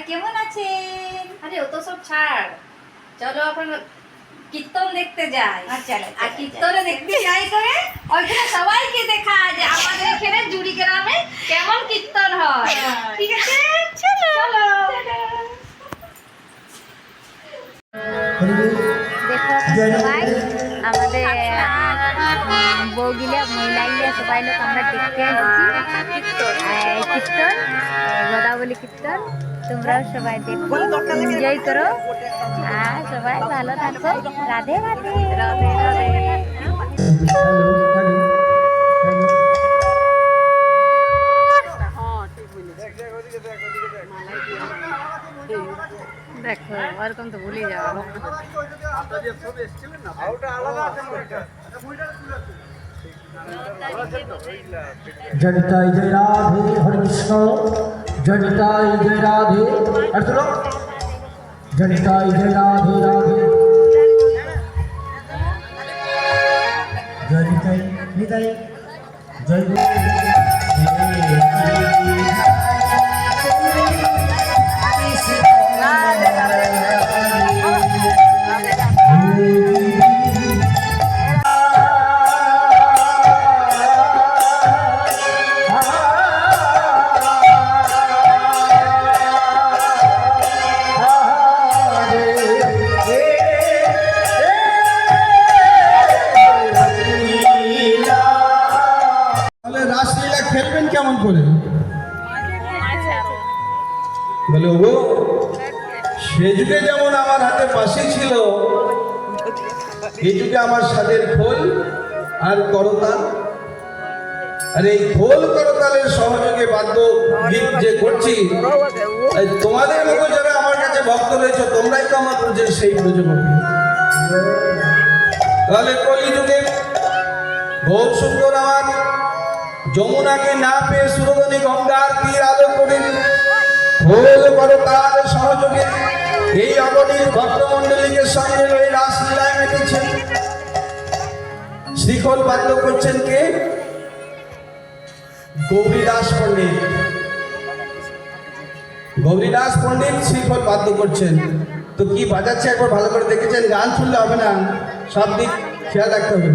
কেমন আছেন? আরে ও তো সব ছাড়, চলো এখন কীর্তন দেখতে যাই। আচ্ছা, আর কীর্তনে দেখতে যাই করে ওইখানে সবাইকে দেখা যে আমাদের এখানে জুড়ি গ্রামে কেমন কীর্তন হয়। ঠিক আছে, চলো চলো। দেখো সবাই আমাদের বউগিলা মহিলাগুলা সবাই লোক আমরা দেখতে আসছি কীর্তন, গদাবলী কীর্তন। তোমরাও সবাই দেখো, এনজয় করো আর সবাই ভালো থাকো। রাধে রাধে রাধে রাধে। দেখো ওরকম তো ভুলে যাও। জনিতাই জয় রাধে হরে কৃষ্ণ, জনিতাই জয় রাধে, আর চলো জনিতাই জয় রাধে রাধে, জনিতাই নিতাই জয় রাসলীলা খেলবেন কেমন করে? বলে ও সে যুগে যেমন আমার হাতে বাঁশি ছিল, এই যুগে আমার স্বাদের খোল আর করতাল। আর এই খোল করতালের সহযোগে বাদ্য গীত যে করছি, তোমাদের মতো যারা আমার কাছে ভক্ত রয়েছে তোমরাই তো আমার ব্রজের সেই ব্রজবতী। তাহলে কলিযুগে বহু সুন্দর আমার যমুনাকে না পেয়ে সুরধনী গঙ্গার তীর আলো করে খোল করতাল সহযোগে এই অবনীর ভক্তমণ্ডলীকে সঙ্গে রয়ে রাসলীলায় মেতেছেন। শ্রীখোল বাদ্য করছেন কে? গৌরীদাস পণ্ডিত। গৌরীদাস পণ্ডিত শ্রীখোল বাদ্য করছেন। তো কি বাজাচ্ছে একবার ভালো করে দেখেছেন? গান শুনলে হবে না, সব দিক খেয়াল রাখতে হবে।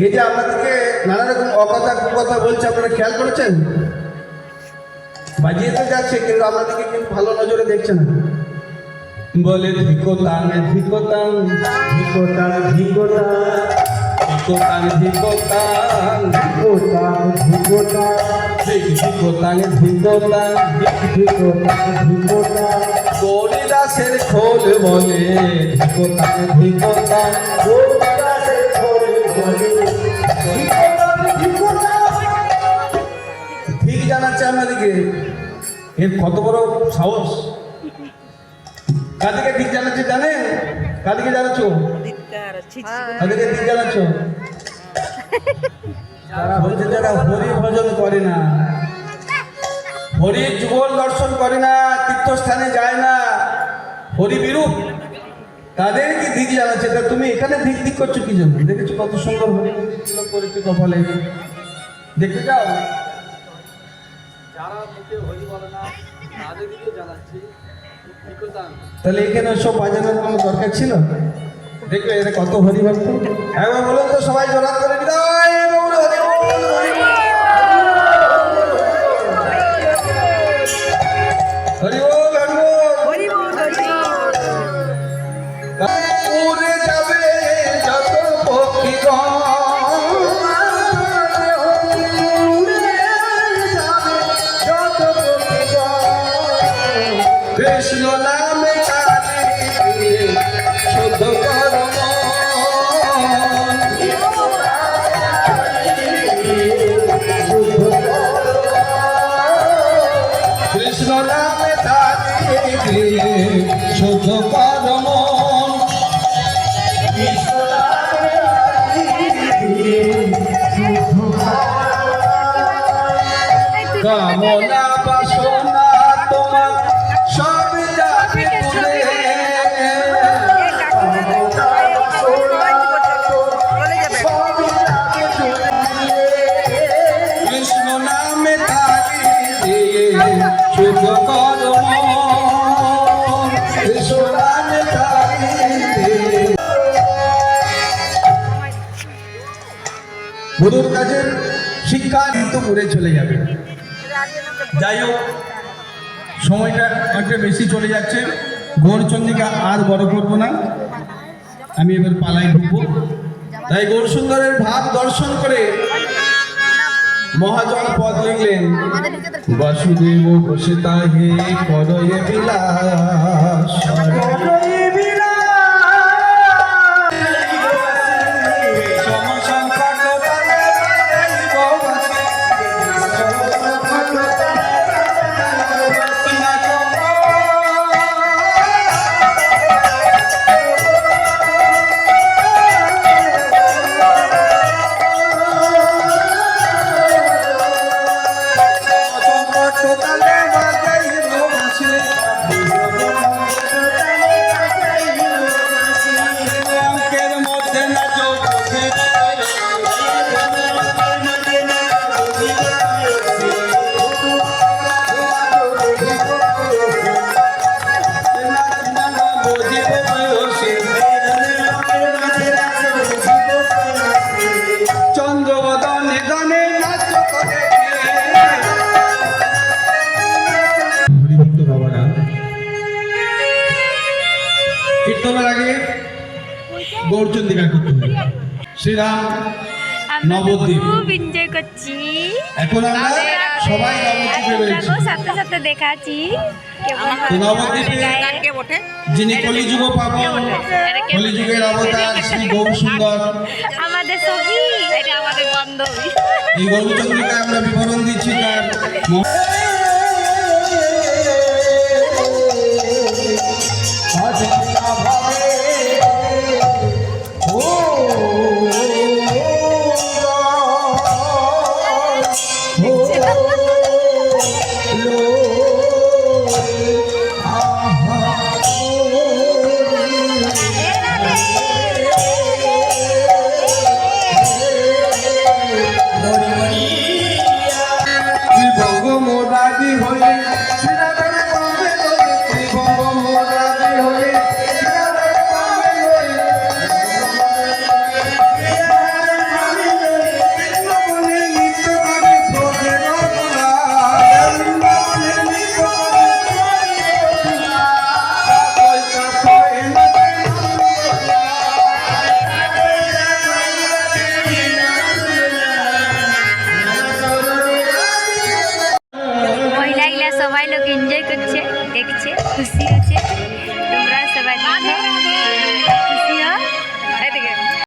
এই যে আপনাদেরকে নানা রকম অকথা কুকথা বলছে, আপনারা খেয়াল করেছেন? বাজিয়ে তো যাচ্ছে কিন্তু আপনাদেরকে কিন্তু ভালো নজরে দেখছে না। বলে ধিকোতাং ধিকোতাং ধিকোতাং ধিকোতাং ধিকোতাং ধিকোতাং ধিকোতাং ধিকোতাং ধিকোতাং ধিকোতাং ধিকোতাং ধিকোতাং গৌরীদাসের খোল বলে ধিকোতাং ধিকোতাং গৌরীদাসের খোল বলে ঠিক জানাচ্ছে আপনাদেরকে। এর কত বড় সাহস! কাদেরকে ঠিক জানাচ্ছে জানেন? কাদেরকে জানাচ্ছ? কাদেরকে ঠিক জানাচ্ছ? যারা বলছে যারা হরি ভজন করে না, হরির যুগল দর্শন করে না, তীর্থস্থানে যায় না, হরি বিরূপ, তাদেরকে দিক জানাচ্ছে। তা তুমি এখানে দিক দিক করছো কি জন্য? দেখেছো কত সুন্দর হরি করেছে কপালে, দেখতে যাও। যারা মুখে হরি বলে না তাদেরকে জানাচ্ছি। তাহলে এখানে সব বাজানোর কোনো দরকার ছিল? দেখবে এরা কত হরি ভক্ত। একবার বলুন তো সবাই জোড়া করে বিদায় গৌর হরি বল, হরি বল, হরি বল, হরি বল। উড়ে যাবে যত পক্ষীগণ, কৃষ্ণ নামে শুদ্ধ কর্ম, কৃষ্ণ নামে শুদ্ধ কর্ম, কামনা বাসনা তোমার সব যাবে ভুলে, কৃষ্ণ নামে তারি শুদ্ধ গুরুর কাছে শিক্ষা কিন্তু উড়ে চলে যাবে। যাই হোক, সময়টা অনেকটা বেশি চলে যাচ্ছে। গৌরচন্দ্রিকা আর বড় করব না, আমি এবার পালাই ঢুকবো। তাই গৌরসুন্দরের ভাব দর্শন করে মহাজন পদ লিখলেন, বাসুদেব বসে তাহে করয়ে বিলাস। কীর্তনের আগে গৌরচন্দ্রিকা করতে হবে। শ্রীরাম নবদ্বীপ খুব এনজয় করছি। এখন আমরা সবাই নবদ্বীপে রয়েছি। সাথে সাথে দেখাচ্ছি তো নবদ্বীপে যিনি কলিযুগ পাবন, কলিযুগের অবতার শ্রী গৌরসুন্দর, আমাদের সখী, এটা আমাদের বান্ধবী। এই গৌরচন্দ্রিকা আমরা বিবরণ দিচ্ছি তার সবাই লোক এনজয় করছে, দেখছে, খুশি হচ্ছে। তোমরা সবাই দেখো।